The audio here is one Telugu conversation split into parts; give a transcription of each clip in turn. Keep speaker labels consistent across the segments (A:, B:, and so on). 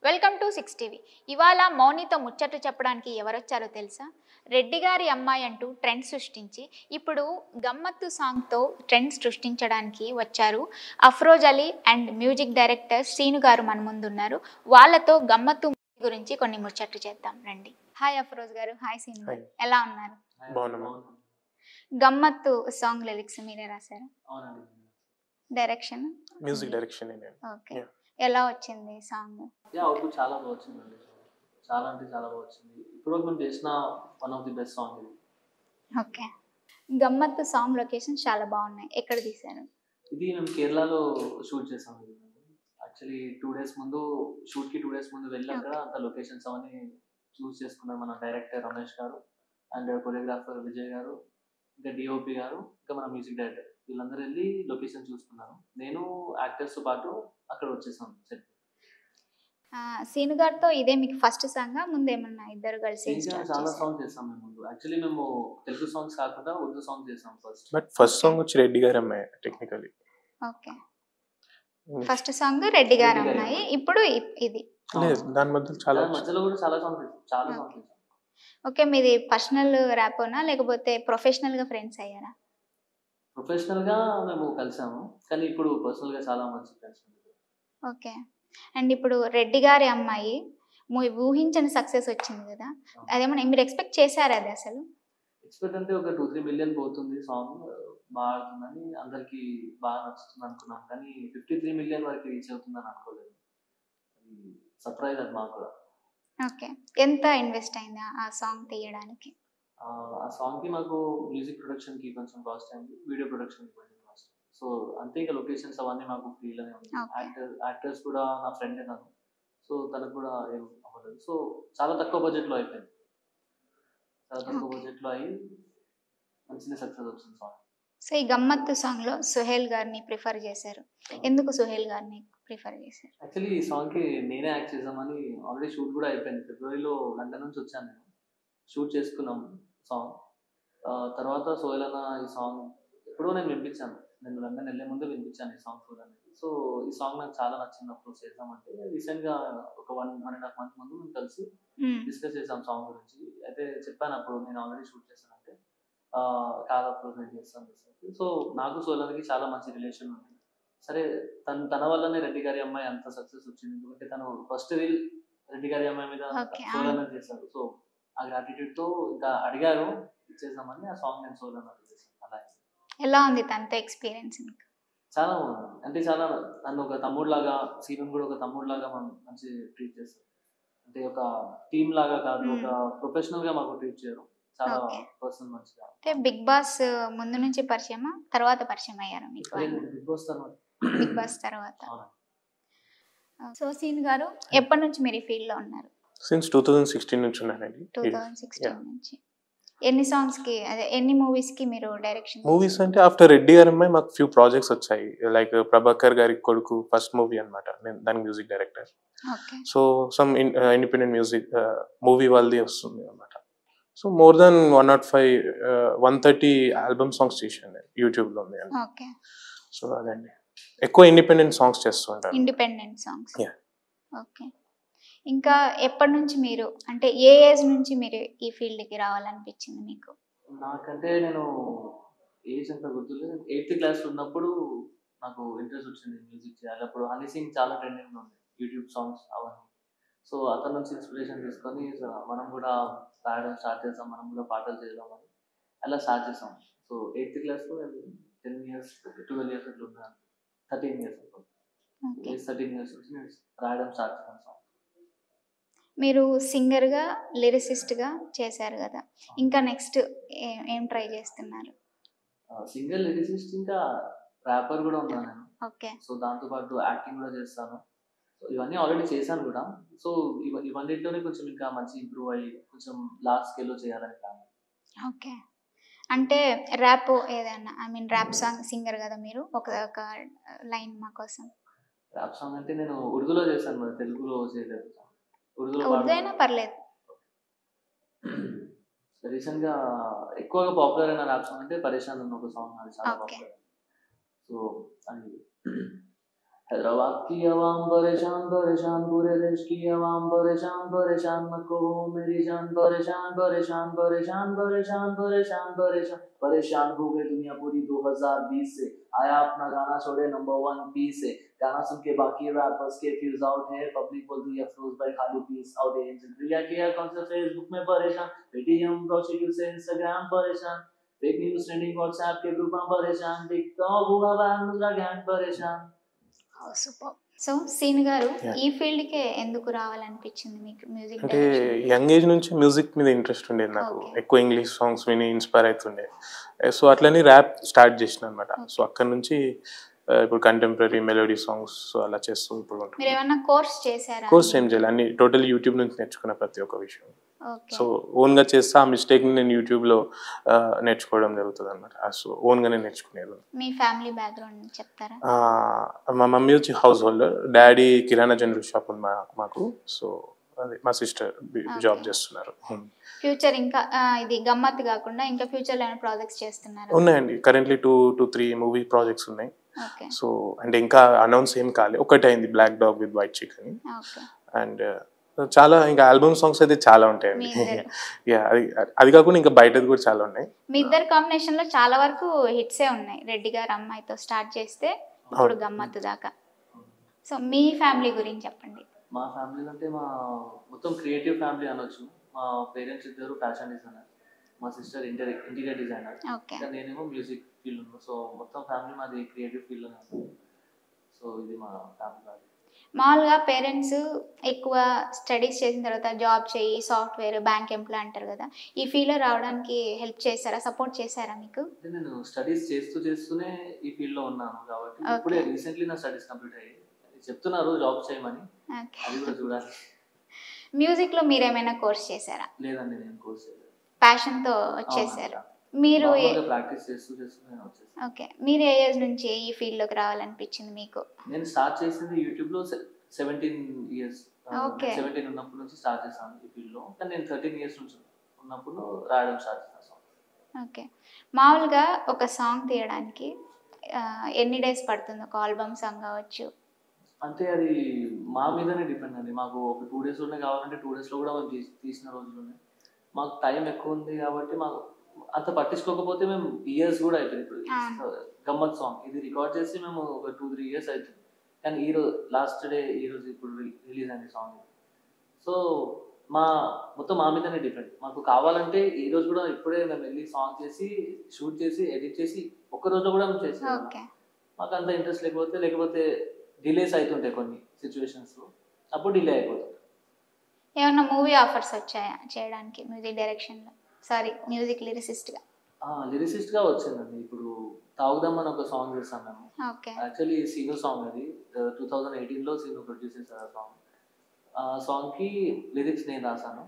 A: Welcome to 6 TV. ఇవాళ మౌనితో ముచ్చట్లు చెప్పడానికి ఎవరొచ్చారో తెలుసా? రెడ్డి గారి అమ్మాయి అంటూ ట్రెండ్ సృష్టించి ఇప్పుడు గమ్మత్తు సాంగ్తో ట్రెండ్ సృష్టించడానికి వచ్చారు Afroz Ali and music director Srinu గారు మన ముందున్నారు. వాళ్ళతో గమ్మత్తు గురించి కొన్ని ముచ్చట్లు చేద్దాం రండి. హాయ్ అఫ్రోజ్ గారు. హాయ్ శ్రీను గారు, ఎలా ఉన్నారు? గమ్మత్తు సాంగ్ లిరిక్స్ మీరే రాశారు? Direction
B: music direction.
A: ఓకే, ఎలా వచ్చింది సాంగ్?
C: అవుట్పుట్ చాలా బాగా వచ్చిందండి. చాలా అంటే చాలా బాగా వచ్చింది. ఇప్పుడు మేము చేసిన one of the best song ఇది.
A: ఓకే, గమ్మత్తు సాంగ్ లొకేషన్ చాలా బాగున్నాయి. ఎక్కడ తీశారు?
C: ఇది మేము కేరళలో షూట్ చేసాం. యాక్చువల్లీ 2 days ముందు షూట్కి 2 days ముందు వెళ్ళి అక్కడ అంత లొకేషన్స్ అవన్నీ చూస్ చేసుకున్నారు మన డైరెక్టర్ రమేష్ గారు అండ్ కొరియోగ్రాఫర్ విజయ్ గారు, ఇంకా డిఓపి గారు, ఇంకా మన మ్యూజిక్ డైరెక్టర్, వీళ్ళందరూ వెళ్ళి లొకేషన్ చూసుకున్నారు. నేను యాక్టర్స్తో పాటు అక్కడ వచ్చేసాం సెట్.
A: సీను గారితో ఇదే మీకు ఫస్ట్ సాంగ్? ముందు ఏమన్నా ఇద్దరు కలిసి
C: చాలా సాంగ్స్ చేసాం మేము ముందు. యాక్చువల్లీ మేము తెలుగు సాంగ్స్ కాకుండా ఉర్దూ సాంగ్స్ చేసాం ఫస్ట్.
B: బట్ ఫస్ట్ సాంగ్ వచ్చి రెడ్డి గారి అమ్మాయి technically.
A: Okay, first song Reddy గారి అమ్మాయి. ఇప్పుడు ఇది
B: లేదు, దాని మధ్యలో చాలా
C: మధ్యలో కూడా చాలా సాంగ్స్ చేసాం. చాలా సాంగ్స్ చేసాం.
A: ఓకే, మీది పర్సనల్ ర్యాపోనా లేకపోతే ప్రొఫెషనల్ గా ఫ్రెండ్స్ అయ్యారా?
C: ప్రొఫెషనల్ గా మేము కలిసాము, కానీ ఇప్పుడు పర్సనల్ గా చాలా మంచి ఫ్రెండ్స్.
A: ఓకే, అండ్ ఇప్పుడు రెడ్డి గారి అమ్మాయి ఊహించని సక్సెస్ వచ్చింది కదా, అదేమన్నా మీరు ఎక్స్పెక్ట్ చేశారా? అది అసలు
C: ఎక్స్పెక్ట్ అంటే ఒక 2-3 million పోతుంది సాంగ్, బాగా ఆడుతుందని అందరికి బాగా నచ్చుతుంది అనుకున్నాం, కానీ 53 million వరకు రీచ్ అవుతుందని అనుకోలేదు. సర్ప్రైజ్ అది మాకు కూడా.
A: ఓకే, ఎంత ఇన్వెస్ట్ అయింది ఆ సాంగ్ తీయడానికి?
C: ఆ సాంగ్ కి మాకు మ్యూజిక్ ప్రొడక్షన్ కి కొంచెం కాస్ట్ అయింది, వీడియో ప్రొడక్షన్ కి కొంచెం కాస్ట్. సో అంతే, ఇక లొకేషన్స్ అవన్నీ మాకు ఫ్రీలోనే ఉంది. యాక్టర్స్ కూడా నా ఫ్రెండ్ నాకు, సో తనకు కూడా ఏం అవ్వలేదు. సో చాలా తక్కువ బడ్జెట్ లో అయిపోయింది. చాలా తక్కువ బడ్జెట్ లో అయ్యి మంచిగా సక్సెస్ వచ్చింది సాంగ్.
A: సో ఈ గమ్మత్తు సాంగ్ లో సుహేల్ గారిని ప్రిఫర్ చేశారు. ఎందుకు సుహేల్ గారిని ప్రిఫర్ చేశారు?
C: యాక్చువల్లీ ఈ సాంగ్ కి నేనే యాక్ట్ చేద్దామని ఆల్రెడీ షూట్ కూడా అయిపోయింది. ఫిబ్రవరిలో లండన్ నుంచి వచ్చాను, నేను షూట్ చేసుకున్నాం సాంగ్. తర్వాత సోహెల్ అన్న ఈ సాంగ్ ఎప్పుడో నేను వినిపించాను, నేను లండన్ వెళ్ళే ముందు వినిపించాను ఈ సాంగ్ సోహెల్ అన్నకి. సో ఈ సాంగ్ నాకు చాలా నచ్చింది. అప్పుడు చేద్దామంటే రీసెంట్గా ఒక 1.5 month ముందు మేము కలిసి డిస్కస్ చేసాం సాంగ్ గురించి. అయితే చెప్పాను అప్పుడు నేను ఆల్రెడీ షూట్ చేశానంటే కాదు అప్పుడు నేను చేస్తాను. సో నాకు సోహెల్ అన్నకి చాలా మంచి రిలేషన్ ఉంది. సరే, తన వల్లనే రెడ్డి గారి అమ్మాయి అంత సక్సెస్ వచ్చింది, ఎందుకంటే తను ఫస్ట్ రీల్ రెడ్డి గారి అమ్మాయి మీద సోహెల్ అన్న చేశారు. సో ఆ గ్రాటిట్యూడ్ తో ఇంకా అడిగారు, ఇచ్చేసామని ఆ సాంగ్ నేను సోహెల్ అన్న చేశాను. అలా
A: ఎలా ఉంది తనతో ఎక్స్పీరియన్స్?
C: చాలా బాగుంది. అంటే చాలా నన్ను ఒక తమ్ముడు లాగా, సీను కూడా ఒక తమ్ముడు లాగా మనం మంచి ట్రీట్ చేస్తారు. అంటే ఒక టీమ్ లాగా కాదు, ఒక ప్రొఫెషనల్ గా మాకు ట్రీట్ చేయరు. చాలా పర్సనల్ మంచిగా.
A: అంటే బిగ్ బాస్ ముందు నుంచి పరిచయమా, తర్వాత పరిచయం అయ్యారా మీకు?
C: బిగ్ బాస్ తర్వాత.
A: బిగ్ బాస్ తర్వాత. సో సీన్ గారు, ఎప్పటి నుంచి మీరు ఈ ఫీల్డ్ లో ఉన్నారు?
B: సిన్స్ 2016 నుంచి ఉన్నానండి.
A: 2016 నుంచి. ఎన్ని సాంగ్స్ కి, అదే ఎన్ని మూవీస్ కి మీరు డైరెక్షన్?
B: మూవీస్ అంటే ఆఫ్టర్ రెడ్డి గారి అమ్మాయి మాకు ఫ్యూ ప్రాజెక్ట్స్ వచ్చాయి. లైక్ ప్రభాకర్ గారి కొడుకు ఫస్ట్ మూవీ అనమాట, నేను దానికి music director. So some independent music movie వాళ్ళది వస్తుంది అనమాట. So more than 130 album songs చేశాను యూట్యూబ్లో ఉంది.
A: ఓకే,
B: సో అదండి, ఎక్కువ ఇండిపెండెంట్ సాంగ్స్ చేస్తూ ఉంటాను.
A: Independent songs. ఓకే, ఇంకా ఎప్పటి నుంచి మీరు, అంటే ఏ ఏజ్ నుంచి మీరు ఈ ఫీల్డ్కి రావాలనిపించింది మీకు?
C: నాకంటే నేను ఏజ్ అంత గుర్తులేదు, 8th class ఉన్నప్పుడు నాకు ఇంట్రెస్ట్ వచ్చింది మ్యూజిక్ చేయాలి. అప్పుడు హనీ సింగ్ చాలా ట్రెండింగ్లో ఉంది, యూట్యూబ్ సాంగ్స్ అవన్నీ. సో అతని నుంచి ఇన్స్పిరేషన్ తీసుకొని మనం కూడా పాడడం స్టార్ట్ చేసాం, మనం కూడా పాటలు చేద్దాం అని అలా స్టార్ట్ చేసాం. సో 8th classలో నేను 10 years 12 years అట్లా ఉన్నాను, 13 years అనుకో. 13 years నుంచి నేను రాయడం స్టార్ట్ చేశాను సాంగ్.
A: మీరు సింగర్గా, లిరిసిస్ట్గా చేశారు కదా, ఇంకా నెక్స్ట్ ఏం ట్రై చేస్తున్నారు?
C: సింగర్, లిరిసిస్ట్, ఇంకా ర్యాపర్ కూడా ఉన్నాను నేను.
A: ఓకే,
C: సో దాంతోపాటు యాక్టింగ్ కూడా చేస్తాను. సో ఇవన్నీ ఆల్రెడీ చేశాను కూడా. సో ఇవన్నిటిలోనే కొంచెం ఇంకా మంచి ఇంప్రూవ్ అయ్యి కొంచెం లార్జ్ స్కేల్లో చేయాలని ప్లాన్.
A: ఓకే, అంటే ర్యాప్ ఏదైనా, I mean rap song singer కదా మీరు, ఒక లైన్ మా కోసం.
C: ర్యాప్ సాంగ్ అంటే నేను ఉర్దూలో చేశాను, మరి తెలుగులో చేయలేదు.
A: ఉర్దూ అయినా పర్లేదు.
C: రీసెంట్ గా ఎక్కువగా పాపులర్ అయిన ర్యాప్ సాంగ్ అంటే పరేషాన్ అన్న ఒక సాంగ్, అది చాలా పాపులర్. సో అది हैदराबाद की आवाम परेशान परेशान, पूरे देश की आवाम परेशान परेशान, नको हो मेरी जान परेशान परेशान परेशान परेशान परेशान परेशान परेशान हो गई दुनिया पूरी 2020 से, आया अपना गाना छोड़े नंबर 1 पी से, गाना सुन के बाकी रैपर्स के फ्यूज आउट है, पब्लिक बोलती है अफरोज भाई खाली पीस आउट है, रिया किया कौन सा फेसबुक में परेशान, पेटीएम प्रोस्टिट्यूट से इंस्टाग्राम परेशान, फेक न्यूज ट्रेंडिंग व्हाट्सएप के ग्रुप में परेशान, टिकटॉक हुआ बैन मुजरा गैंग परेशान.
A: సూపర్. సో సీన్ గారు
B: Yeah.
A: ఈ ఫీల్డ్కే ఎందుకు రావాలనిపించింది మీకు మ్యూజిక్
B: అంటే
A: డైరెక్షన్?
B: యంగ్ ఏజ్ నుంచి మ్యూజిక్ మీద ఇంట్రెస్ట్ ఉండేది నాకు.
A: Okay.
B: ఎక్కువ ఇంగ్లీష్ సాంగ్స్ విని ఇన్స్పైర్ అవుతుండే. సో అట్లని ర్యాప్ స్టార్ట్ చేసిన అనమాట. సో అక్కడ నుంచి ఇప్పుడు కంటెంపరీ మెలోడీ సాంగ్స్ సో అలా చేస్తూ ఇప్పుడు
A: మీరు ఏమన్నా కోర్స్ చేశారా?
B: కోర్స్ ఏం చేయాలి, అన్ని టోటల్ యూట్యూబ్ నుంచి నేర్చుకున్న ప్రతి ఒక్క విషయం.
A: ఓకే.
B: సో ఓన్గా చేస్తే ఆ మిస్టేక్ని నేను యూట్యూబ్లో నేర్చుకోవడం జరుగుతుంది అనమాట. సో ఓన్గానే నేర్చుకునేది.
A: మీ ఫ్యామిలీ బ్యాక్గ్రౌండ్ చెప్తారా?
B: మా మమ్మీ వచ్చి హౌస్ హోల్డర్, డాడీ కిరాణా జనరల్ షాప్ ఉంది మాకు. సో అది మా సిస్టర్ జాబ్ చేస్తున్నారు.
A: ఫ్యూచర్ ఇంకా ఇది గమ్మత్తు కాకుండా ఇంకా ఫ్యూచర్లో ఏమైనా ప్రాజెక్ట్స్ చేస్తున్నారా?
B: ఉన్నాయండి, కరెంట్లీ 2-3 మూవీ ప్రాజెక్ట్స్ ఉన్నాయి.
A: ఓకే.
B: సో అంటే ఇంకా అనౌన్స్ ఏం కాలే, ఒకటి అయింది black dog with white chicken.
A: Okay.
B: And చాలా ఇంకా ఆల్బమ్ సాంగ్స్ అయితే చాలా ఉంటాయండి. యా, అది కాకుండా ఇంకా బయటది కూడా చాలా ఉన్నాయి.
A: మీ ఇద్దరు కాంబినేషన్ లో చాలా వరకు హిట్సే ఉన్నాయి. రెడ్డి గారు అమ్మాయితో స్టార్ట్ చేస్తే ఇప్పుడు గమ్మత్తు దాకా. సో మీ ఫ్యామిలీ గురించి చెప్పండి.
C: మా ఫ్యామిలీ అంటే మా మొత్తం క్రియేటివ్ ఫ్యామిలీ అనొచ్చు. మా పేరెంట్స్ ఇద్దరు ఫ్యాషన్ డిజైనర్, మా సిస్టర్ ఇంటీరియర్ డిజైనర్,
A: ఓకే.
C: నేనేమో మ్యూజిక్ ఫీల్డ్ ఉన్నాను. సో మొత్తం ఫ్యామిలీ మాది క్రియేటివ్ ఫీల్డ్ ఉంది. సో ఇది మా ఫ్యామిలీ.
A: మామూలుగా పేరెంట్స్ ఎక్కువ స్టడీస్ చేసిన తర్వాత జాబ్ చేయి, సాఫ్ట్వేర్, బ్యాంక్ ఎంప్లాయ్ అంటారు కదా, ఈ ఫీల్డ్లో రావడానికి హెల్ప్ చేశారా, సపోర్ట్ చేశారా మీకు?
C: అంటే నేను స్టడీస్ చేస్తూనే ఈ ఫీల్డ్లో ఉన్నాను కాబట్టి ఇప్పుడే రీసెంట్లీ నా స్టడీస్ కంప్లీట్ అయ్యాయి. చెప్తున్నారు జాబ్ చేయమని, అది కూడా చూడాలి.
A: మ్యూజిక్లో మీరేమైనా కోర్స్ చేశారా?
C: లేదండి, నేను కోర్స్ చేయలేదు.
A: ప్యాషన్తో వచ్చేసారు మీరు?
C: ప్రాక్టీస్ చేస్తూ నేను వచ్చేసాను.
A: ఓకే. మీరు ఏ ఏజ్ నుంచి ఈ ఫీల్డ్లోకి రావాలనిపించింది మీకు?
C: నేను స్టార్ట్ చేసింది యూట్యూబ్లో 17 ఇయర్స్,
A: ఓకే.
C: 17 ఉన్నప్పటి నుంచి స్టార్ట్ చేశాను ఈ ఫీల్డ్లో. కానీ నేను 13 ఇయర్స్ నుంచి ఉన్నప్పుడు రాయడం స్టార్ట్ చేశాను.
A: ఓకే. మామూలుగా ఒక సాంగ్ తీయడానికి ఎన్ని డేస్ పడుతుంది? ఒక ఆల్బమ్ సాంగ్ కావచ్చు.
C: అంటే అది మా మీదనే డిపెండ్ అండి. మాకు ఒక 2 డేస్లోనే కావాలంటే 2 డేస్లో కూడా మేము తీసిన రోజుల్లోనే. మాకు టైం ఎక్కువ ఉంది కాబట్టి మాకు అంత పట్టించుకోకపోతే మేము ఇయర్స్ కూడా అవుతుంది. ఇప్పుడు గమ్మత్ సాంగ్ ఇది రికార్డ్ చేసి మేము ఒక 2-3 ఇయర్స్ అవుతుంది. కానీ ఈరోజు లాస్ట్ డే ఈరోజు ఇప్పుడు రిలీజ్ అయింది సాంగ్. సో మొత్తం మా మీదనే డిపెండ్. మాకు కావాలంటే ఈ రోజు కూడా ఇప్పుడే మేము వెళ్ళి సాంగ్ చేసి షూట్ చేసి ఎడిట్ చేసి ఒక్క రోజు కూడా మేము చేసాం. మాకు అంత ఇంట్రెస్ట్ లేకపోతే డిలేస్ అవుతుంటాయి కొన్ని సిచ్యువేషన్స్లో, అప్పుడు డిలే అయిపోతుంది.
A: ఏమన్నా మూవీ ఆఫర్స్ వచ్చాయా చేయడానికి మ్యూజిక్ డైరెక్షన్లో? Sorry, music లిరిసిస్ట్గా?
C: లిరిసిస్ట్గా వచ్చిందండి. ఇప్పుడు తాగుదాం అని ఒక సాంగ్ చేస్తాం మేము. యాక్చువల్లీ సీను సాంగ్ అది 2018లో సీను ప్రొడ్యూస్ చేశారు ఆ సాంగ్. ఆ సాంగ్కి లిరిక్స్ నేను రాశాను.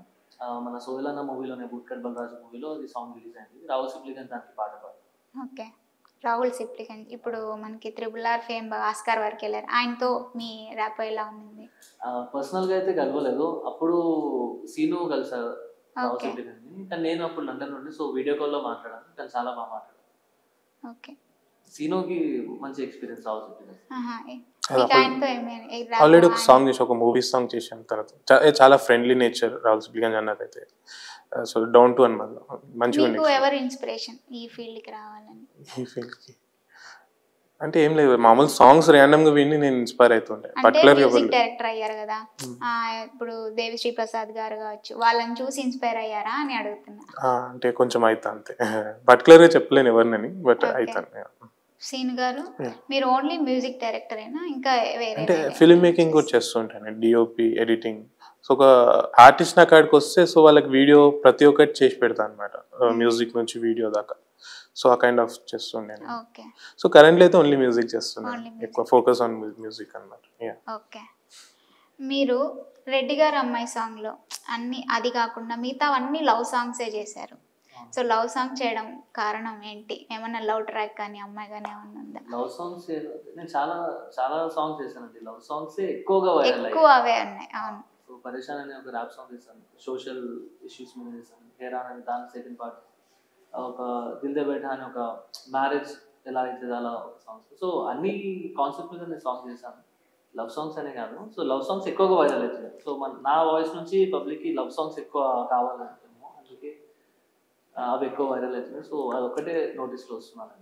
C: మన సోయలన్న మూవీలోనే, బుట్కట్ బలరాజు మూవీలో అది సాంగ్ రిలీజ్ అయింది. రాహుల్ సిప్లిగంజ్ దానికి పాట పాడు.
A: ఓకే. రాహుల్ సిప్లిగంజ్ ఇప్పుడు మనకి RRR ఫేమ్ ఆస్కార్ వరకు వెళ్ళారు. ఆయనతో మీ ర్యాప్ ఎలా ఉంది?
C: పర్సనల్గా అయితే కలవలేదు. అప్పుడు సీను కలిసారు రాహుల్ సిప్లిగంజ్ని, కానీ నేను అప్పుడు లండన్ నుండి. సో వీడియో కాల్లో మాట్లాడాను, కానీ చాలా బాగా మాట్లాడాను.
A: ఓకే.
C: సీనుకి మంచి ఎక్స్పీరియన్స్ రాహుల్ సిప్లిగంజ్.
B: ఆల్రెడీ ఒక సాంగ్ చేసి, ఒక మూవీ సాంగ్ చేశాను తర్వాత. చాలా ఫ్రెండ్లీ నేచర్ రాహుల్ సిప్లిగంజ్ అన్నది అయితే. సో డౌన్ టు అన్నమాట, మంచిగా.
A: ఎవరు ఇన్స్పిరేషన్ ఈ ఫీల్డ్కి రావాలని?
B: ఈ ఫీల్డ్కి అంటే ఏం లేదు, మామూలు సాంగ్స్ ర్యాండమ్గా విని నేను ఇన్స్పైర్ అవుతుండే. పర్టికులర్గా
A: మ్యూజిక్ డైరెక్టర్ అయ్యారు కదా, ఇప్పుడు దేవిశ్రీ ప్రసాద్ గారు కావచ్చు, వాళ్ళని చూసి ఇన్స్పైర్ అయ్యారా అని అడుగుతున్నా.
B: అంటే కొంచెం అవుతా అంతే, పర్టికులర్గా చెప్పలేను ఎవరినని, బట్ అవుతాను.
A: సీన్ గారు మీరు ఓన్లీ మ్యూజిక్ డైరెక్టర్ అయినా ఇంకా వేరే?
B: అంటే ఫిల్మ్ మేకింగ్ కూడా చేస్తుంటాను, డిఓపి, ఎడిటింగ్. సో ఒక ఆర్టిస్ట్ నా కాడికి వస్తే సో వాళ్ళకి వీడియో ప్రతి ఒక్కటి చేసి పెడతాను అనమాట, మ్యూజిక్ నుంచి వీడియో దాకా. సో ఆ కైండ్ ఆఫ్ చేస్తుండే. సో కరెంట్లీ అయితే ఓన్లీ మ్యూజిక్ చేస్తున్నాను, ఎక్కువ ఫోకస్ ఆన్ మ్యూజిక్ అన్నమాట.
A: ఓకే. మీరు రెడ్డి గారు అమ్మాయి సాంగ్లో అన్ని అది కాకుండా మిగతా అన్ని లవ్ సాంగ్సే చేశారు. సో లవ్ సాంగ్ చేయడం కారణం ఏంటి? ఏమన్నా లవ్ ట్రాక్ కానీ అమ్మాయి కానీ ఏమన్నా ఉందా?
C: లవ్ సాంగ్స్ నేను చాలా సాంగ్స్ చేశానండి. లవ్ సాంగ్స్ ఎక్కువ
A: అవే ఉన్నాయి. అవును.
C: సో పరేషాన్ అనే ఒక ర్యాప్ సాంగ్ చేశాను, సోషల్ ఇష్యూస్ మీద చేశాను. హేరాన్ అని దాని సెకండ్ పార్ట్. ఒక దిల్ దే బైఠా అని ఒక మ్యారేజ్ ఎలా అవుతుంది అలా ఒక సాంగ్స్. సో అన్ని కాన్సెప్ట్ మీద నేను సాంగ్ చేశాను. లవ్ సాంగ్స్ అనే కాదు, సో లవ్ సాంగ్స్ ఎక్కువగా వైరల్ అవుతున్నాయి. సో నా వాయిస్ నుంచి పబ్లిక్కి లవ్ సాంగ్స్ ఎక్కువ కావాలంటున్నాము, అందుకే అవి ఎక్కువ వైరల్ అవుతున్నాయి. సో అదొక్కటే నోటీస్లో వస్తున్నాను.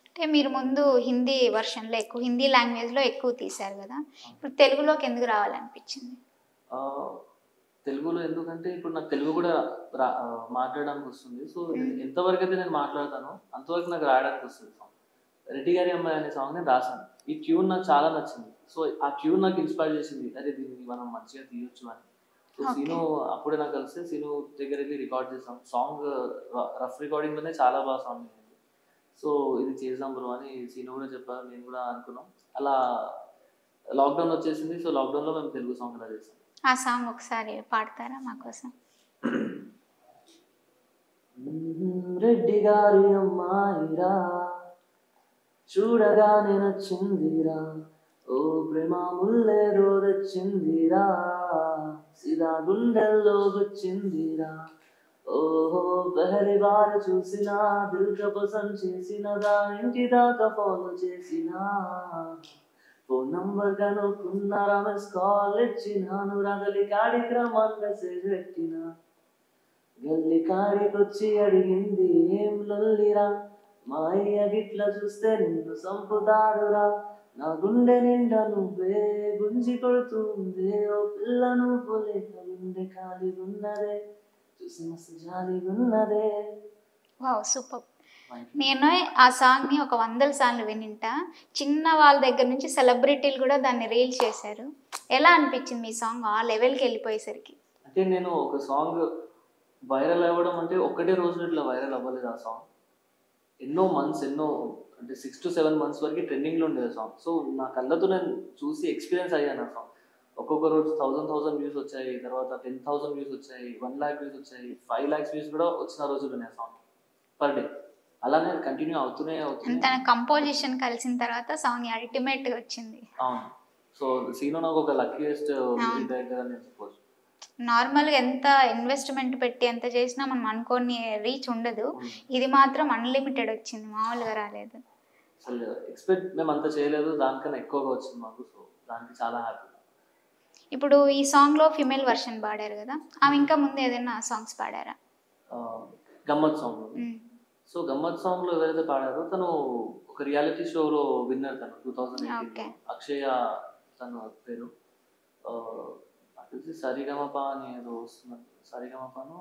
A: అంటే మీరు ముందు హిందీ వర్షన్లో ఎక్కువ, హిందీ లాంగ్వేజ్లో ఎక్కువ తీశారు కదా, ఇప్పుడు తెలుగులోకి ఎందుకు రావాలనిపించింది?
C: తెలుగులో ఎందుకంటే ఇప్పుడు నాకు తెలుగు కూడా మాట్లాడడానికి వస్తుంది. సో ఎంతవరకు అయితే నేను మాట్లాడతానో అంతవరకు నాకు రాయడానికి వస్తుంది సాంగ్. రెడ్డి గారి అమ్మాయి అనే సాంగ్ నేను రాశాను. ఈ ట్యూన్ నాకు చాలా నచ్చింది. సో ఆ ట్యూన్ నాకు ఇన్స్పైర్ చేసింది, అదే దీన్ని మనం మంచిగా తీయొచ్చు అని. సో సీను అప్పుడే నాకు కలిస్తే సీను దగ్గర వెళ్ళి రికార్డ్ చేసాం. సాంగ్ రఫ్ రికార్డింగ్లోనే చాలా బాగా సాంగ్ అయింది. సో ఇది చేద్దాం బ్రో అని సీను కూడా చెప్పారు, నేను కూడా అనుకున్నాం. అలా లాక్డౌన్ వచ్చేసింది. సో లాక్డౌన్లో మేము తెలుగు సాంగ్ అలా చేసాం.
A: ఆ సాంగ్ ఒకసారి పాడతారా మా కోసం?
C: రెడ్డి గారి అమ్మాయిరా చూడగానే నచ్చిందిరా, ఓ ప్రేమ ముల్లేదో తెచ్చిందిరా, సిదా గుండెల్లో గుచ్చిందిరా, ఓహో పెహలి బార్ చూసినా దిల్ కా పసంద్ చేసినదా, ఇంటి దాకా ఫోన్ చేసినా, ఫోన్ నంబర్ కనుక్కున్నారా, మిస్ కాల్ ఇచ్చినాను, రగలి కార్యక్రమాన్ని మెసేజ్ పెట్టినా, గల్లి కాడికొచ్చి అడిగింది ఏం లొల్లిరా, మా అయ్య గిట్ల చూస్తే నిన్ను సంపుతాడురా, నా గుండె నిండా నువ్వే గుంజి కొడుతుంది, ఓ పిల్ల నువ్వు లేక గుండె ఖాళీగున్నదే, చూసి మస్తు జాలిగున్నదే.
A: Wow, super. నేను ఆ సాంగ్ని ఒక 100 సార్లు వినింటా. చిన్న వాళ్ళ దగ్గర నుంచి సెలబ్రిటీలు కూడా దాన్ని రీల్ చేశారు. ఎలా అనిపించింది మీ సాంగ్ ఆ లెవెల్కి వెళ్ళిపోయేసరికి?
C: అంటే నేను ఒక సాంగ్ వైరల్ అవ్వడం అంటే ఒక్కటే రోజు ఇట్లా వైరల్ అవ్వలేదు. ఆ సాంగ్ ఎన్నో మంత్స్, అంటే 6 to 7 months వరకు ట్రెండింగ్లో ఉండేది సాంగ్. సో నా కళ్ళతో నేను చూసి ఎక్స్పీరియన్స్ అయ్యాను ఆ సాంగ్. ఒక్కొక్క రోజు 1000 వ్యూస్ వచ్చాయి, తర్వాత 10,000 వ్యూస్ వచ్చాయి, 1 lakh వ్యూస్ వచ్చాయి, 5 lakhs వ్యూస్ కూడా వచ్చిన రోజులు ఉన్నాయి ఆ సాంగ్ పర్ డే. అలానే కంటిన్యూ అవుతూనే
A: తన కంపోజిషన్ కలిసిన తర్వాత సాంగ్ అల్టిమేట్గా వచ్చింది.
C: అవును. సో సీను నాకు ఒక లక్కీయెస్ట్ మ్యూజిక్ డైరెక్టర్ అని చెప్పొచ్చు.
A: నార్మల్గా ఎంత ఇన్వెస్ట్మెంట్ పెట్టి ఎంత చేసినా మనం అనుకోని రీచ్ ఉండదు. ఇది మాత్రం అన్లిమిటెడ్ వచ్చింది, మామూలుగా రాలేదు.
C: అసలు ఎక్స్పెక్ట్ మేము అంత చేయలేదు, దానికన్నా ఎక్కువగా వచ్చింది మాకు. సో దానికి చాలా హ్యాపీ.
A: ఇప్పుడు ఈ సాంగ్లో ఫిమేల్ వర్షన్ పాడారు కదా, ఆమె ఇంకా ముందు ఏదైనా సాంగ్స్ పాడారా?
C: గమ్మత్ సాంగ్. సో గమ్మత్ సాంగ్లో ఎవరైతే పాడారో తను ఒక రియాలిటీ షోలో విన్నర్. తను 2018 అక్షయ తను పేరు. సరిగమప అని ఏదో వస్తుంది, సరిగమపను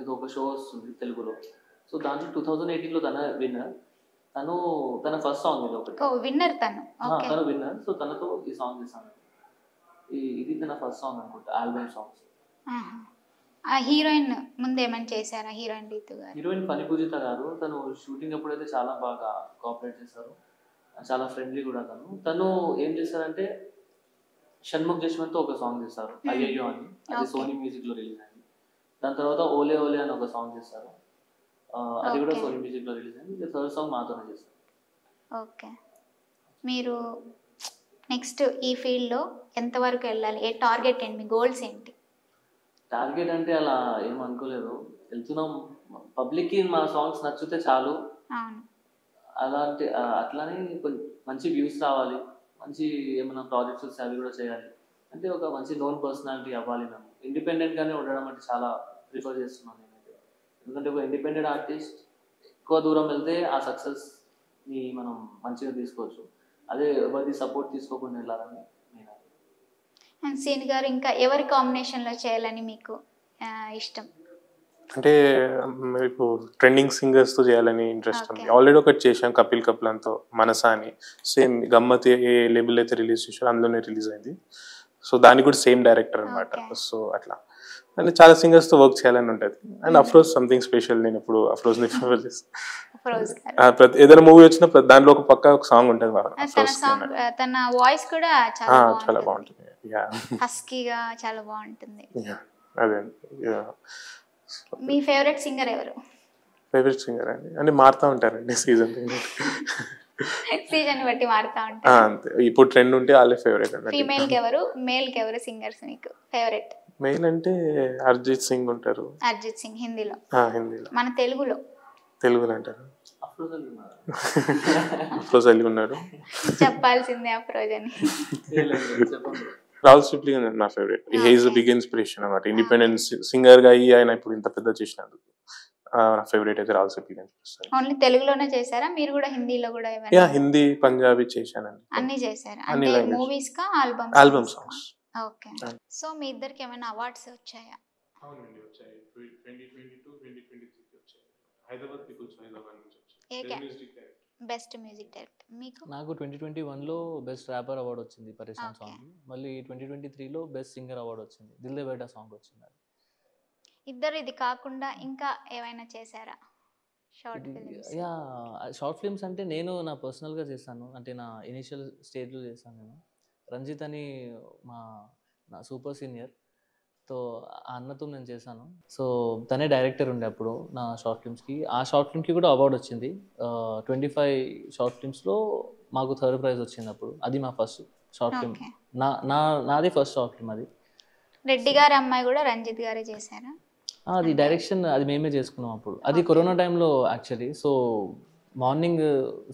C: ఏదో ఒక షో వస్తుంది తెలుగులో. సో దాంట్లో 2018లో తన విన్నర్. తన ఫస్ట్ సాంగ్ ఇది ఒకటి.
A: విన్నర్ తను
C: విన్నర్. సో తనతో ఈ సాంగ్ చేశాను. ఇది తన ఫస్ట్ సాంగ్ అనుకుంటా, ఆల్బమ్ సాంగ్స్.
A: హీరోయిన్ ముందు ఏమైనా చేశారా? హీరోయిన్ రీతు గారు,
C: హీరోయిన్ పని పూజిత గారు. తను షూటింగ్ అప్పుడు అయితే చాలా బాగా కోఆపరేట్ చేశారు, చాలా ఫ్రెండ్లీ కూడా. తను ఏం చేశారంటే షణ్ముఖ్ జశ్వంత్తో ఒక సాంగ్ చేశారు, అయ్యయ్యో అని. అది సోనీ మ్యూజిక్ లో రిలీజ్ అయింది. దాని తర్వాత ఓలే ఓలే అని ఒక సాంగ్ చేశారు, అది కూడా సోనీ మ్యూజిక్ లో రిలీజ్ అయింది. థర్డ్ సాంగ్ మాతోనే చేశారు.
A: ఓకే, మీరు నెక్స్ట్ ఈ ఫీల్డ్లో ఎంతవరకు వెళ్ళాలి? ఏ టార్గెట్ ఏంటి, మీ గోల్స్ ఏంటి?
C: టార్గెట్ అంటే అలా ఏం అనుకోలేదు, వెళ్తున్నాం. పబ్లిక్కి మా సాంగ్స్ నచ్చితే చాలు. అట్లానే మంచి వ్యూస్ రావాలి, మంచి ఏమైనా ప్రాజెక్ట్స్ వస్తే అవి కూడా చేయాలి. అంటే ఒక మంచి నోన్ పర్సనాలిటీ అవ్వాలి. మేము ఇండిపెండెంట్గానే ఉండడం అంటే చాలా ప్రిఫర్ చేస్తున్నాను నేనైతే. ఎందుకంటే ఒక ఇండిపెండెంట్ ఆర్టిస్ట్ ఎక్కువ దూరం వెళ్తే ఆ సక్సెస్ని మనం మంచిగా తీసుకోవచ్చు. అదే ఎవరిది సపోర్ట్ తీసుకోకుండా వెళ్ళాలని నేను.
A: సీన్ గారు, ఇంకా ఎవరి కాంబినేషన్లో చేయాలని మీకు ఇష్టం?
B: అంటే ఇప్పుడు ట్రెండింగ్ సింగర్స్తో చేయాలని ఇంట్రెస్ట్ ఉంది. ఆల్రెడీ ఒకటి చేశాం కపిల్ కప్లాన్తో, మనసా అని. సేమ్ గమ్మత్ ఏ లేబుల్ అయితే రిలీజ్ చేశారో అందులోనే రిలీజ్ అయింది. సో దానికి కూడా సేమ్ డైరెక్టర్ అనమాట. సో అట్లా అంటే చాలా సింగర్స్తో వర్క్ చేయాలని ఉంటుంది. అండ్ అఫ్రోజ్ సంథింగ్ స్పెషల్, నేను ఇప్పుడు అఫ్రోజ్ని ప్రిఫర్ చేస్తాను. ప్రతి ఏదైనా మూవీ వచ్చినా దాంట్లో ఒక పక్క ఒక సాంగ్ ఉంటుంది.
A: తన వాయిస్ కూడా
B: చాలా బాగుంటుంది,
A: హస్కీగా చాలా బాగుంటుంది.
B: అదే.
A: మీ ఫేవరెట్ సింగర్ ఎవరు?
B: ఫేవరెట్ సింగర్ అండి అంటే మారుతూ ఉంటారండి, సీజన్
A: బట్టి మారుతూ ఉంటారు.
B: అంతే, ఇప్పుడు ట్రెండ్ ఉంటే వాళ్ళే ఫేవరెట్ అండి.
A: ఫీమేల్ కి ఎవరు, మేల్ కి ఎవరు సింగర్స్ మీకు ఫేవరెట్?
B: మెయిల్ అంటే అరిజిత్ సింగ్ ఉంటారు.
A: అరిజిత్ సింగ్ హిందీలో?
B: హిందీలో.
A: మన తెలుగులో
B: అంటారు అఫ్రోజ్ ఉన్నాడు.
A: చెప్పాల్సిందే అఫ్రోజ్ అని.
C: చెప్పండి.
B: రాహుల్ సిప్లిగన్ నా favourite. He is big inspiration అన్నమాట. ఇండిపెండెంట్ సింగర్ గా అయ్యి ఆయన ఇప్పుడు ఇంత పెద్ద చేసినందుకు నా ఫేవరెట్ అయితే రాహుల్ సిప్లిగన్.
A: ఓన్లీ తెలుగులోనే చేశారా మీరు కూడా హిందీలో కూడా ఏమైనా?
B: యా, హిందీ పంజాబీ చేశానండి.
A: అన్ని చేశారు
B: అన్ని
A: అంటే
B: languages.
A: మూవీస్ కా
B: ఆల్బమ్ సాంగ్స్.
A: ఓకే. సో మీ ఇద్దరికి ఏమైనా అవార్డ్స్ వచ్చాయా?
B: అవునండి, వచ్చాయి. 2022, 2023 వచ్చాయి. హైదరాబాద్ పీపుల్స్ హైదరాబాద్ నుంచి
A: ఏ
B: వచ్చాయి.
A: కా-
B: music director.
A: Best music director మీకు?
D: నాకు 2021లో బెస్ట్ ర్యాపర్ అవార్డు వచ్చింది పరేషాన్
A: Okay.
D: సాంగ్. మళ్ళీ 2023లో బెస్ట్ సింగర్ అవార్డు వచ్చింది, దిల్ దే బేటా సాంగ్ వచ్చింది.
A: ఇద్దరు ఇది కాకుండా ఇంకా ఏమైనా చేశారా short films?
D: Yeah, short films అంటే నేను నా పర్సనల్గా చేశాను, అంటే నా ఇనిషియల్ స్టేజ్లో చేశాను నేను. రంజిత్ అని నా సూపర్ సీనియర్ తో ఆ అన్నతో నేను చేశాను. సో తనే డైరెక్టర్ ఉండే అప్పుడు నా షార్ట్ ఫిల్మ్స్కి. ఆ షార్ట్ ఫిల్మ్కి కూడా అవార్డు వచ్చింది. 25 షార్ట్ ఫిల్మ్స్లో మాకు థర్డ్ ప్రైజ్ వచ్చింది అప్పుడు. అది మా ఫస్ట్ షార్ట్ ఫిల్మ్.
A: Okay.
D: నాది ఫస్ట్ షార్ట్ ఫిల్మ్ అది.
A: రెడ్డి గారి అమ్మాయి కూడా రంజిత్ గారే చేశారా?
D: అది డైరెక్షన్ అది మేమే చేసుకున్నాం అప్పుడు. అది కరోనా టైంలో యాక్చువల్లీ. సో మార్నింగ్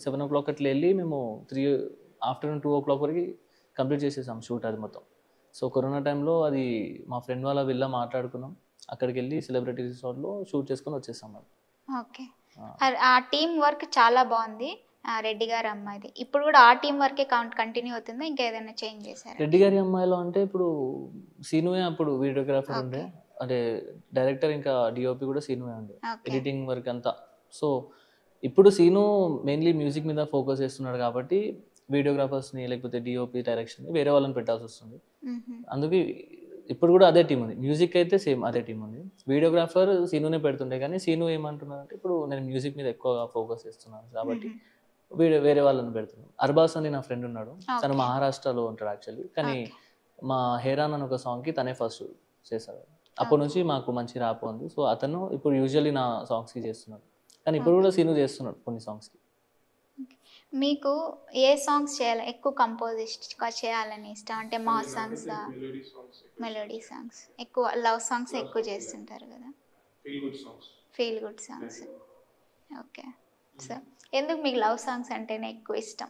D: 7 o'clock అట్లా వెళ్ళి మేము ఆఫ్టర్నూన్ 2 o'clock వరకు కంప్లీట్ చేసేసాం షూట్ అది మొత్తం. సో కరోనా టైంలో అది మా ఫ్రెండ్ వాళ్ళ విల్లా మాట్లాడుకున్నాం, అక్కడికి వెళ్ళి సెలబ్రిటీ రిసార్ట్లో షూట్ చేసుకొని వచ్చేసాం అది.
A: ఓకే. ఆ టీం వర్క్ చాలా బాగుంది రెడ్డి గారి అమ్మాయిది. ఇప్పుడు కూడా ఆ టీం వర్కే కంటిన్యూ అవుతుందా, ఇంకా ఏదైనా చేంజ్ చేశారా?
D: రెడ్డి గారి అమ్మాయిలో అంటే ఇప్పుడు సీనువే అప్పుడు వీడియోగ్రాఫర్ ఉండే, అంటే డైరెక్టర్ ఇంకా డిఓపి కూడా సీనువే ఉండే, ఎడిటింగ్ వర్క్ అంతా. సో ఇప్పుడు సీను మెయిన్లీ మ్యూజిక్ మీద ఫోకస్ చేస్తున్నాడు కాబట్టి వీడియోగ్రాఫర్స్ని లేకపోతే డిఓపి డైరెక్షన్ వేరే వాళ్ళని పెట్టాల్సి వస్తుంది. అందుకే ఇప్పుడు కూడా అదే టీం ఉంది. మ్యూజిక్ అయితే సేమ్ అదే టీం ఉంది. వీడియోగ్రాఫర్ సీనునే పెడుతుండే, కానీ సీను ఏమంటున్నారంటే ఇప్పుడు నేను మ్యూజిక్ మీద ఎక్కువగా ఫోకస్ చేస్తున్నాను కాబట్టి వేరే వాళ్ళని పెడుతున్నాను. అర్బాస్ అని నా ఫ్రెండ్ ఉన్నాడు, తను మహారాష్ట్రలో ఉంటాడు యాక్చువల్లీ, కానీ మా హేరాన్ అని ఒక సాంగ్కి తనే ఫస్ట్ చేశాడు. అప్పటి నుంచి మాకు మంచి ర్యాప్ ఉంది. సో అతను ఇప్పుడు యూజువల్లీ నా సాంగ్స్కి చేస్తున్నాడు, కానీ ఇప్పుడు కూడా సీను చేస్తున్నాడు కొన్ని సాంగ్స్కి.
A: మీకు ఏ సాంగ్స్ చేయాలి ఎక్కువ కంపోజిస్ట్గా చేయాలని ఇష్టం? అంటే మా సాంగ్స్, మెలోడీ సాంగ్స్, ఎక్కువ లవ్ సాంగ్స్ ఎక్కువ చేస్తుంటారు కదా, feel good songs. Okay. So ఎందుకు మీకు లవ్ సాంగ్స్ అంటేనే ఎక్కువ ఇష్టం?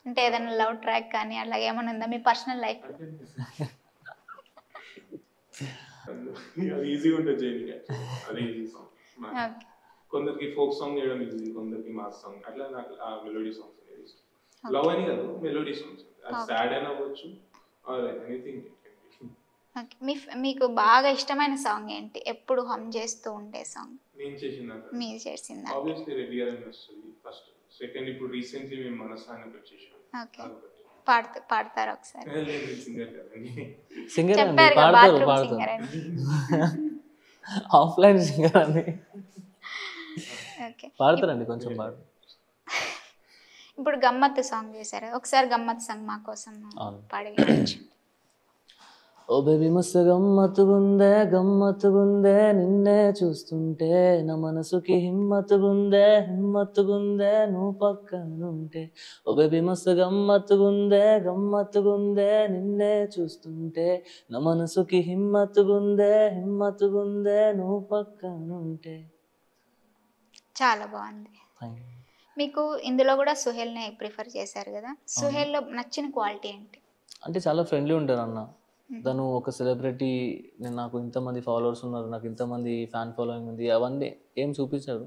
A: అంటే ఏదైనా లవ్ ట్రాక్ కానీ అలా ఏమైనా ఉందా మీ పర్సనల్ లైఫ్?
B: కొందరికి ఫోక్ సాంగ్ చేయడం ఈజీ, కొందరికి మాస్ సాంగ్, అట్లా నాకు ఆ మెలోడీ సాంగ్స్ అనేది ఇష్టం. లవ్ అని కాదు, మెలోడీ సాంగ్స్, అది సాడ్ అని అవ్వచ్చు ఆర్ ఎనీథింగ్.
A: మీకు బాగా ఇష్టమైన సాంగ్ ఏంటి, ఎప్పుడు హమ్ చేస్తూ ఉండే సాంగ్?
B: నేను చేసిందా?
A: మీరు చేసిందా?
B: ఆబ్వియస్లీ రెడ్డి గారి వస్తుంది ఫస్ట్. సెకండ్ ఇప్పుడు రీసెంట్లీ మేము మనసానికి వచ్చేసాం.
A: ఓకే. పాడతారు ఒకసారి?
D: సింగర్ అండి,
A: చెప్పారు కదా
D: పాడతారు
A: బాత్రూమ్
D: పాడతారు
A: సింగర్ అని.
D: ఆఫ్లైన్ సింగర్ అని
A: ఓకే.
D: పాడతారండి, కొంచెం పాడతారు.
A: ఇప్పుడు గమ్మత్తు సాంగ్ చేశారు, ఒకసారి గమ్మత్తు సాంగ్ మా కోసం పాడి వినిపించండి.
D: ఓ బేబీ మస్తు గమ్మత్తుగుందే నిన్నే చూస్తుంటే, నా మనసుకి హిమ్మత్తుగుందే నువ్వు పక్కనుంటే. ఓ బేబీ మస్తు గమ్మత్తుగుందే నిన్నే చూస్తుంటే, నా మనసుకి హిమ్మత్తుగుందే నువ్వు పక్కనుంటే.
A: చాలా బాగుంది. మీకు ఇందులో కూడా సుహేల్నే ప్రిఫర్ చేశారు కదా, సుహేల్లో నచ్చిన క్వాలిటీ ఏంటి?
D: అంటే చాలా ఫ్రెండ్లీ ఉంటారు అన్న. తను ఒక సెలబ్రిటీ, నాకు ఇంతమంది ఫాలోవర్స్ ఉన్నారు, నాకు ఇంతమంది ఫ్యాన్ ఫాలోయింగ్ ఉంది, అవన్నీ ఏం చూపించారు.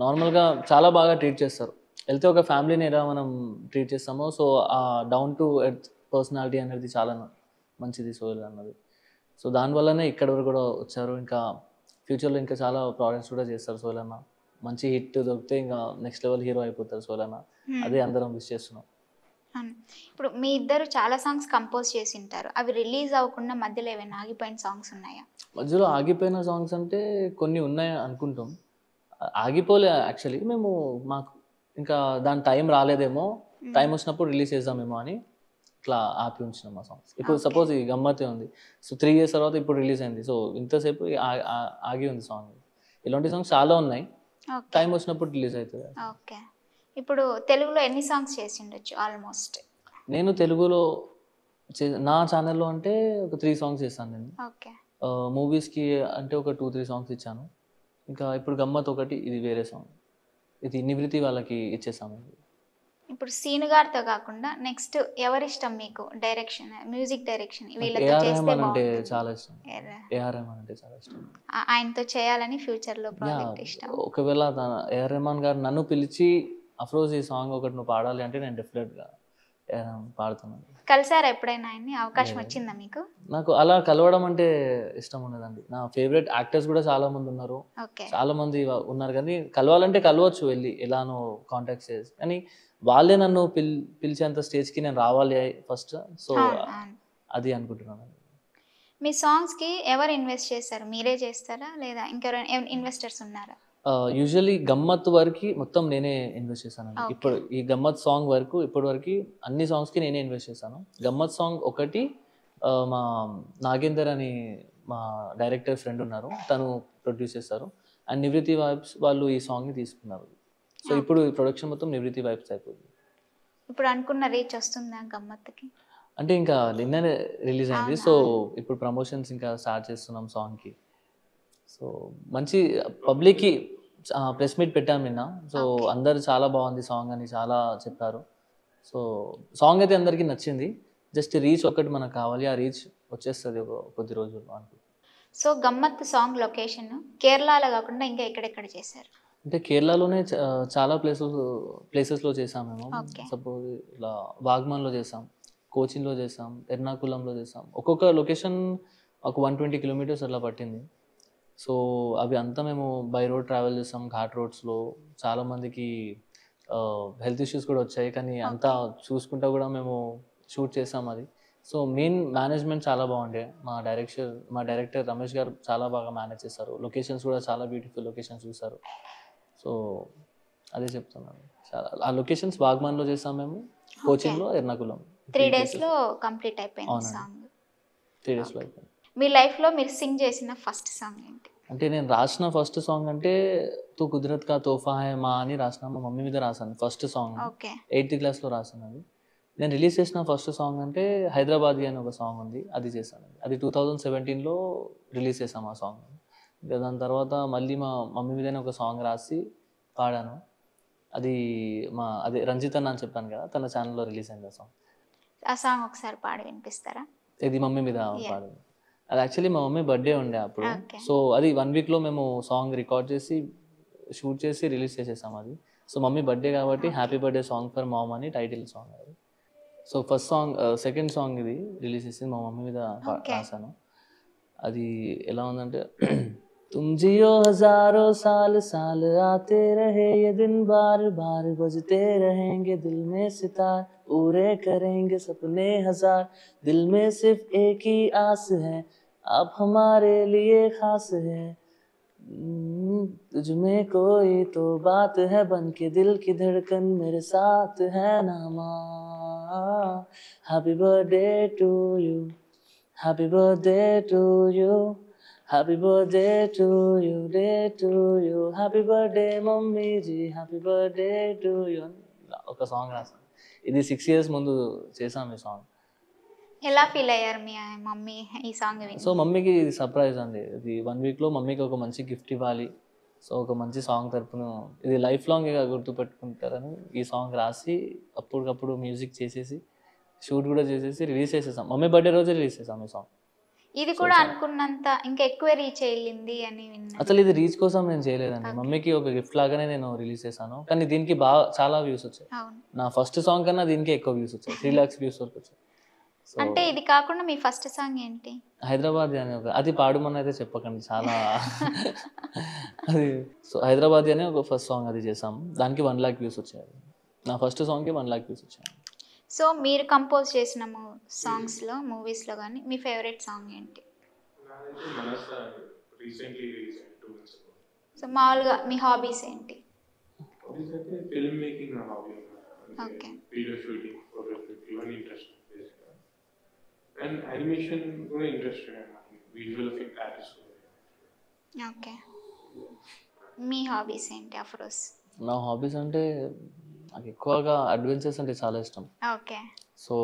D: నార్మల్గా చాలా బాగా ట్రీట్ చేస్తారు. వెళ్తే ఒక ఫ్యామిలీని ఎలా మనం ట్రీట్ చేస్తామో, సో ఆ డౌన్ టు ఎర్త్ పర్సనాలిటీ అనేది చాలా మంచిది సోహెల్ అన్నది. సో దానివల్లనే ఇక్కడ వరకు కూడా వచ్చారు. ఇంకా ఫ్యూచర్లో ఇంకా చాలా ప్రాజెక్ట్స్ కూడా చేస్తారు సోహెల్ అన్న. మంచి హిట్ దొరికితే ఇంకా నెక్స్ట్ లెవెల్ హీరో అయిపోతారు సోహెల్ అన్న. అదే అందరం విష్ చేస్తున్నాం.
A: ఇప్పుడు మీ ఇద్దరు చాలా సాంగ్స్ కంపోజ్ చేసి ఉంటారు, అవి రిలీజ్ అవ్వకుండా మధ్యలో ఏమైనా ఆగిపోయిన సాంగ్స్ ఉన్నాయా?
D: మధ్యలో ఆగిపోయిన సాంగ్స్ అంటే కొన్ని ఉన్నాయి అనుకుంటాం. ఆగిపోలే యాక్చువల్లీ, మాకు ఇంకా దాని టైం రాలేదేమో, టైం వచ్చినప్పుడు రిలీజ్ చేద్దామేమో అని ఇట్లా ఆపి ఉంచినాం ఆ సాంగ్స్. ఇప్పుడు సపోజ్ ఈ గమ్మతే ఉంది, సో 3 years తర్వాత ఇప్పుడు రిలీజ్ అయింది, సో ఇంతసేపు ఆగి ఉంది సాంగ్. ఇలాంటి సాంగ్స్ చాలా ఉన్నాయి, టైం వచ్చినప్పుడు రిలీజ్ అవుతుంది.
A: ఓకే. ఇప్పుడు తెలుగులో ఎన్ని సాంగ్స్ చేసి ఉండొచ్చు ఆల్మోస్ట్?
D: నేను తెలుగులో నా ఛానల్లో అంటే ఒక 3 songs చేస్తాను నేను.
A: ఓకే.
D: మూవీస్కి అంటే ఒక 2-3 songs ఇచ్చాను. ఇంకా ఇప్పుడు గమ్మత్ ఒకటి, ఇది వేరే సాంగ్, ఇది నివృత్తి వాళ్ళకి ఇచ్చేసాము.
A: ఇప్పుడు సీను గారితో కాకుండా నెక్స్ట్ ఎవరిష్టం మీకు డైరెక్షన్, మ్యూజిక్ డైరెక్షన్ వీళ్ళతో
D: ఏఆర్
A: చేస్తే
D: రెహమాన్ అంటే
A: బాగుంటుంది?
D: చాలా ఇష్టం. ఏఆర్ రెహమాన్ అంటే చాలా ఇష్టం.
A: ఆయనతో చేయాలని ఫ్యూచర్ లో ప్రాజెక్ట్ ఇష్టం.
D: ఒకవేళ ఏఆర్ రెహమాన్ గారు నన్ను పిలిచి అఫ్రోజ్ ఈ సాంగ్ ఒకటి నువ్వు పాడాలి అంటే నేను డెఫినెట్గా ఏఆర్ రెహమాన్ పాడుతున్నాను.
A: కలిసారా ఎప్పుడైనా ఆయన్ని? అవకాశం వచ్చిందా మీకు?
D: నాకు అలా కలవడం అంటే ఇష్టం ఉన్నదండి. నా ఫేవరెట్ యాక్టర్స్ కూడా చాలా మంది ఉన్నారు,
A: ఓకే.
D: చాలా మంది ఉన్నారు, కానీ కలవాలంటే కలవచ్చు వెళ్ళి ఎలానో కాంటాక్ట్ చేసి, కానీ వాళ్ళే నన్ను పిలిచేంత స్టేజ్కి నేను రావాలి ఫస్ట్. సో అది అనుకుంటున్నాను.
A: మీ సాంగ్స్ కి ఎవరు ఇన్వెస్ట్ చేస్తారు? మీరే చేస్తారా లేదా ఇంకెవరైనా ఇన్వెస్టర్స్ ఉన్నారా?
D: యూజువల్లీ గమ్మత్ వరకు మొత్తం నేనే ఇన్వెస్ట్ చేశాను. ఇప్పుడు ఈ గమ్మత్ సాంగ్ వరకు ఇప్పటి వరకు అన్ని సాంగ్స్కి నేనే ఇన్వెస్ట్ చేశాను. గమ్మత్ సాంగ్ ఒకటి మా నాగేందర్ అని మా డైరెక్టర్ ఫ్రెండ్ ఉన్నారు, తను ప్రొడ్యూస్ చేస్తారు. అండ్ నివృత్తి వైబ్స్ వాళ్ళు ఈ సాంగ్ని తీసుకున్నారు. సో ఇప్పుడు ఈ ప్రొడక్షన్ మొత్తం నివృత్తి వైబ్స్ అయిపోయింది.
A: ఇప్పుడు అనుకున్న రీచ్ వస్తుందా గమ్మత్తుకి?
D: అంటే ఇంకా నిన్ననే రిలీజ్ అయింది. సో ఇప్పుడు ప్రమోషన్స్ ఇంకా స్టార్ట్ చేస్తున్నాం సాంగ్కి. సో మంచి పబ్లిక్కి ప్రెస్ మీట్ పెట్టాం నిన్న. సో అందరు చాలా బాగుంది సాంగ్ అని చాలా చెప్పారు. సో సాంగ్ అయితే అందరికీ నచ్చింది. జస్ట్ రీచ్ ఒకటి మనకు కావాలి, ఆ రీచ్ వచ్చేస్తుంది కొద్ది రోజుల్లో అనుకుంటున్నాను.
A: సో గమ్మత్ సాంగ్ లొకేషన్ కేరళలో కాకుండా ఇంకా ఎక్కడెక్కడ చేశారు?
D: అంటే కేరళలోనే చాలా ప్లేసెస్లో చేసాం మేము. సపోజ్ ఇలా వాగ్మన్లో చేసాం, కోచిన్లో చేసాం, ఎర్నాకులంలో చేసాం. ఒక్కొక్క లొకేషన్ ఒక 120 కిలోమీటర్స్ అట్లా పట్టింది. సో అవి అంతా మేము బై రోడ్ ట్రావెల్ చేసాం. ఘాట్ రోడ్స్లో చాలామందికి హెల్త్ ఇష్యూస్ కూడా వచ్చాయి, కానీ అంతా చూసుకుంటా కూడా మేము షూట్ చేసాం అది. సో మెయిన్ మేనేజ్మెంట్ చాలా బాగుండే. మా డైరెక్టర్ రమేష్ గారు చాలా బాగా మేనేజ్ చేస్తారు. లొకేషన్స్ కూడా చాలా బ్యూటిఫుల్ లొకేషన్స్ చూసారు. సో అదే చెప్తున్నాను. చాలా ఆ లొకేషన్స్ వాగ్మాన్లో చేసాం మేము, కోచిన్లో, ఎర్నాకులం.
A: 3 days లో కంప్లీట్ అయిపోయింది సాంగ్.
D: 3 days లో అయిపోయింది.
A: మీ లైఫ్లో మీరు సింగ్ చేసిన ఫస్ట్ సాంగ్ ఏంటి?
D: అంటే నేను రాసిన ఫస్ట్ సాంగ్ అంటే తూ కుదరత్ కా తోఫా హై మా అని రాసిన, మా మమ్మీ మీద రాసాను ఫస్ట్ సాంగ్. 8th క్లాస్లో రాసాను అది. నేను రిలీజ్ చేసిన ఫస్ట్ సాంగ్ అంటే హైదరాబాదీ అని ఒక సాంగ్ ఉంది, అది చేశాను. అది 2017లో రిలీజ్ చేసాము ఆ సాంగ్. ఇంకా దాని తర్వాత మళ్ళీ మా మమ్మీ మీదనే ఒక సాంగ్ రాసి పాడాను. అది అదే రంజిత్ అన్న అని చెప్పాను కదా, తన ఛానల్లో రిలీజ్ అయింది ఆ సాంగ్.
A: ఆ సాంగ్ ఒకసారి పాడి వినిపిస్తారా?
D: ఇది మమ్మీ మీద పాడింది. అది యాక్చువల్లీ మా మమ్మీ బర్త్డే ఉండే అప్పుడు. సో అది 1 weekలో మేము సాంగ్ రికార్డ్ చేసి షూట్ చేసి రిలీజ్ చేసేసాం అది. సో మమ్మీ బర్త్డే కాబట్టి happy birthday song for mom అని టైటిల్ సాంగ్ అది. So first song, second song ఇది రిలీజ్ చేసి మా మమ్మీ మీద రాశాను. అది ఎలా ఉందంటే तुम जियो हजारों साल साल आते रहे ये दिन बार बार बजते रहेंगे दिल में सितार पूरे करेंगे सपने हजार दिल में सिर्फ एक ही आस है आप हमारे लिए खास है तुझ में कोई तो बात है बन के दिल की धड़कन मेरे साथ है नामा happy birthday to you happy birthday to you happy birthday to you day to you happy birthday mummy ji happy birthday to you అని ఒక సాంగ్ రాసాను. ఇది 6 years ముందు చేసాం ఈ సాంగ్.
A: ఎలా ఫీల్ అయ్యారు మీ మమ్మీ ఈ సాంగ్ విని?
D: సో మమ్మీకి ఇది సర్ప్రైజ్ అండి. ఇది 1 weekలో మమ్మీకి ఒక మంచి గిఫ్ట్ ఇవ్వాలి, సో ఒక మంచి సాంగ్ తరపున ఇది లైఫ్ లాంగ్గా గుర్తుపెట్టుకుంటారని ఈ సాంగ్ రాసి అప్పటికప్పుడు మ్యూజిక్ చేసేసి షూట్ కూడా చేసేసి రిలీజ్ చేసేసాం. మమ్మీ బర్త్డే రోజే రిలీజ్ చేసాం ఈ సాంగ్.
A: ఇది కూడా అనుకున్నంత ఇంకా ఎక్కువ రీచ్ అయ్యింది అని విన్నాను.
D: అసలు ఇది రీచ్ కోసం నేను చేయలేదండి, మమ్మీకి ఒక గిఫ్ట్ లాగానే నేను రిలీజ్ చేశాను. కానీ దీనికి చాలా వ్యూస్ వచ్చాయి. నా ఫస్ట్ సాంగ్ కన్నా దీనికి ఎక్కువ వ్యూస్ వచ్చాయి, 3 lakhs వ్యూస్ వరకు వచ్చాయి.
A: అంటే ఇది కాకుండా మీ ఫస్ట్ సాంగ్ ఏంటి?
D: హైదరాబాద్ అని ఒక, అది పాడమని అయితే చెప్పకండి చాలా అది. సో హైదరాబాద్ అనే ఒక ఫస్ట్ సాంగ్ అది చేసాము, దానికి 1 lakh వ్యూస్ వచ్చాయి. నా ఫస్ట్ సాంగ్కి 1 lakh వ్యూస్ వచ్చాయి.
A: సో మీరు కంపోజ్ చేసిన సాంగ్స్లో మూవీస్లో కానీ మీ ఫేవరెట్ సాంగ్ ఏంటి? సో మామూలుగా మీ హాబీస్ ఏంటి?
B: ఫిల్మ్ మేకింగ్ నా hobby.
A: Okay.
B: Video shooting, photography ఇవన్నీ ఇంట్రెస్ట్. అండ్ యానిమేషన్ కూడా interest, visual effect artist.
A: Okay. మీ హాబీస్ ఏంటి అఫ్రోజ్?
D: నా హాబీస్ అంటే నాకు ఎక్కువగా అడ్వెంచర్స్ అంటే చాలా ఇష్టం.
A: ఓకే.
D: సో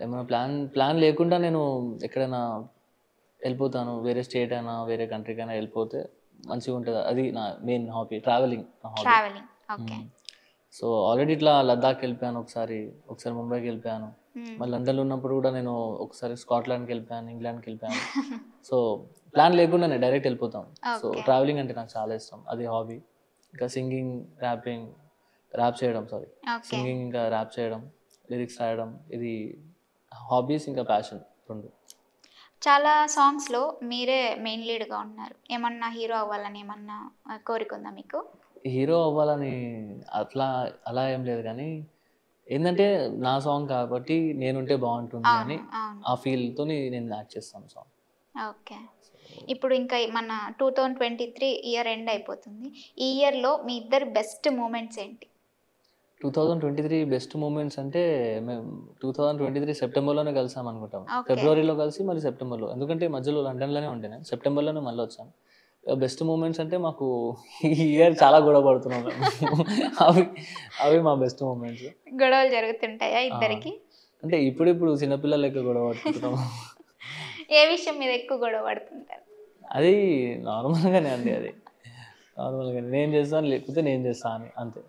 D: ఏమైనా ప్లాన్ లేకుండా నేను ఎక్కడైనా వెళ్ళిపోతాను, వేరే స్టేట్ అయినా వేరే కంట్రీకైనా వెళ్ళిపోతే మంచిగా ఉంటుంది. అది నా మెయిన్ హాబీ, ట్రావెలింగ్ నా hobby.
A: Travelling. Okay.
D: So already ఇట్లా లద్దాఖ్ వెళ్ళిపోయాను, ఒకసారి ముంబైకి వెళ్ళిపోయాను. మళ్ళీ లండన్లో ఉన్నప్పుడు కూడా నేను ఒకసారి స్కాట్లాండ్కి వెళ్ళిపోయాను, ఇంగ్లాండ్కి వెళ్ళిపోయాను. సో ప్లాన్ లేకుండానే డైరెక్ట్ వెళ్ళిపోతాం. సో ట్రావెలింగ్ అంటే నాకు చాలా ఇష్టం, అది హాబీ. ఇంకా సింగింగ్, ర్యాప్ చేయడం, సింగింగ్ ఇంకా ర్యాప్ చేయడం, లిరిక్స్ రాయడం, ఇది హాబీస్ ఇంకా ప్యాషన్ రెండు.
A: చాలా సాంగ్స్లో మీరే మెయిన్ లీడ్గా ఉన్నారు. ఏమన్నా హీరో అవ్వాలని ఏమన్నా కోరిక ఉందా మీకు?
D: హీరో అవ్వాలని అలా ఏం లేదు, కానీ ఏంటంటే నా సాంగ్ కాబట్టి నేనుంటే బాగుంటుంది అని ఆ ఫీల్తో నేను యాక్ట్ చేస్తాను సాంగ్.
A: ఓకే. ఇప్పుడు ఇంకా మన 2023 ఇయర్ ఎండ్ అయిపోతుంది. ఈ ఇయర్లో మీ ఇద్దరు బెస్ట్ మూమెంట్స్ ఏంటి?
D: 2023 బెస్ట్ మూమెంట్స్ అంటే మేము 2023 సెప్టెంబర్లోనే కలిసాం అనుకుంటాం. ఫిబ్రవరిలో కలిసి మళ్ళీ సెప్టెంబర్లో, ఎందుకంటే మధ్యలో లండన్లోనే ఉండే నేను, సెప్టెంబర్లోనే మళ్ళీ వచ్చాను. బెస్ట్ మూమెంట్స్ అంటే మాకు ఈ ఇయర్ చాలా గొడవ పడుతున్నాం అవి మా బెస్ట్ మూమెంట్స్.
A: గొడవలు జరుగుతుంటాయా ఇద్దరికి?
D: అంటే ఇప్పుడు చిన్నపిల్లల లెక్క గొడవ పడుతున్నాం.
A: ఏ విషయం మీద ఎక్కువ గొడవ పడుతుంటారు?
D: అది నార్మల్గానే అండి, అది నార్మల్గానే నేను చేస్తాను లేకపోతే నేను చేస్తాను అని అంతే.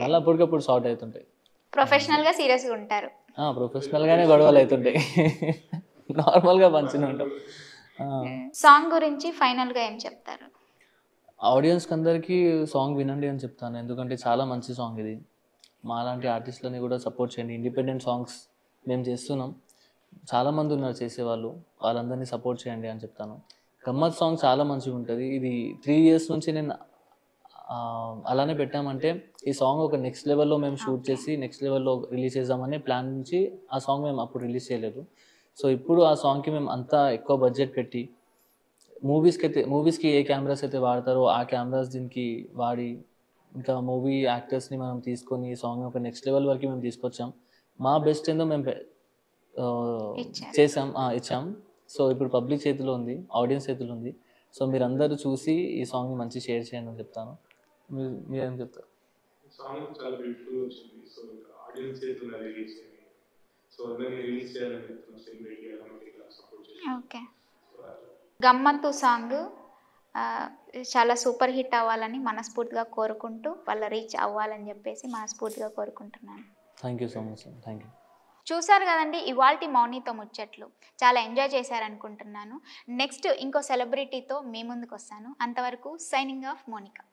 D: మళ్ళీ అప్పటికప్పుడు షార్ట్ అవుతుంటాయి.
A: ప్రొఫెషనల్గా సీరియస్గా ఉంటారు?
D: ప్రొఫెషనల్గానే గొడవలు అవుతుంటాయి, నార్మల్గా మంచిగా ఉంటాం.
A: సాంగ్ గురించి ఫైనల్గా ఏం చెప్తారు?
D: ఆడియన్స్కి అందరికీ సాంగ్ వినండి అని చెప్తాను, ఎందుకంటే చాలా మంచి సాంగ్ ఇది. మాలాంటి ఆర్టిస్టులని కూడా సపోర్ట్ చేయండి. ఇండిపెండెంట్ సాంగ్స్ మేము చేస్తున్నాం, చాలామంది ఉన్నారు చేసేవాళ్ళు, వాళ్ళందరినీ సపోర్ట్ చేయండి అని చెప్తాను. గమ్మత్ సాంగ్ చాలా మంచిగా ఉంటుంది. ఇది 3 years నుంచి నేను అలానే పెట్టామంటే ఈ సాంగ్ ఒక నెక్స్ట్ లెవెల్లో మేము షూట్ చేసి నెక్స్ట్ లెవెల్లో రిలీజ్ చేద్దామనే ప్లాన్ నుంచి ఆ సాంగ్ మేము అప్పుడు రిలీజ్ చేయలేదు. సో ఇప్పుడు ఆ సాంగ్కి మేము అంతా ఎక్కువ బడ్జెట్ పెట్టి మూవీస్కి ఏ కెమెరాస్ అయితే వాడతారో ఆ కెమెరాస్ దీనికి వాడి, ఇంకా మూవీ యాక్టర్స్ని మనం తీసుకొని ఈ సాంగ్ ఒక నెక్స్ట్ లెవెల్ వరకు మేము తీసుకొచ్చాం. మా బెస్ట్ ఏందో మేము ఇచ్చాం. సో ఇప్పుడు పబ్లిక్ చేతిలో ఉంది, ఆడియన్స్ చేతిలో ఉంది. సో మీరు అందరూ చూసి ఈ సాంగ్ని మంచి షేర్ చేయండి అని చెప్తాను. మీరేం చెప్తారు?
B: సాంగ్ చాలా బ్యూటిఫుల్ వచ్చింది. సో ఆడియన్స్ చేతిలో రిలీజ్ చేయండి. సో అందరినీ రిలీజ్ చేయాలని చెప్తున్నాను. ఓకే.
A: గమ్మత్తు సాంగ్ చాలా సూపర్ హిట్ అవ్వాలని మనస్ఫూర్తిగా కోరుకుంటూ, వాళ్ళ రీచ్ అవ్వాలని చెప్పేసి మనస్ఫూర్తిగా కోరుకుంటున్నాను.
D: Thank you so much. Thank you.
A: చూసారు కదండి ఇవాల్టి మౌనితో ముచ్చట్లు. చాలా ఎంజాయ్ చేశారనుకుంటున్నాను. నెక్స్ట్ ఇంకో సెలబ్రిటీతో మీ ముందుకు వస్తాను. అంతవరకు సైనింగ్ ఆఫ్ మోనికా.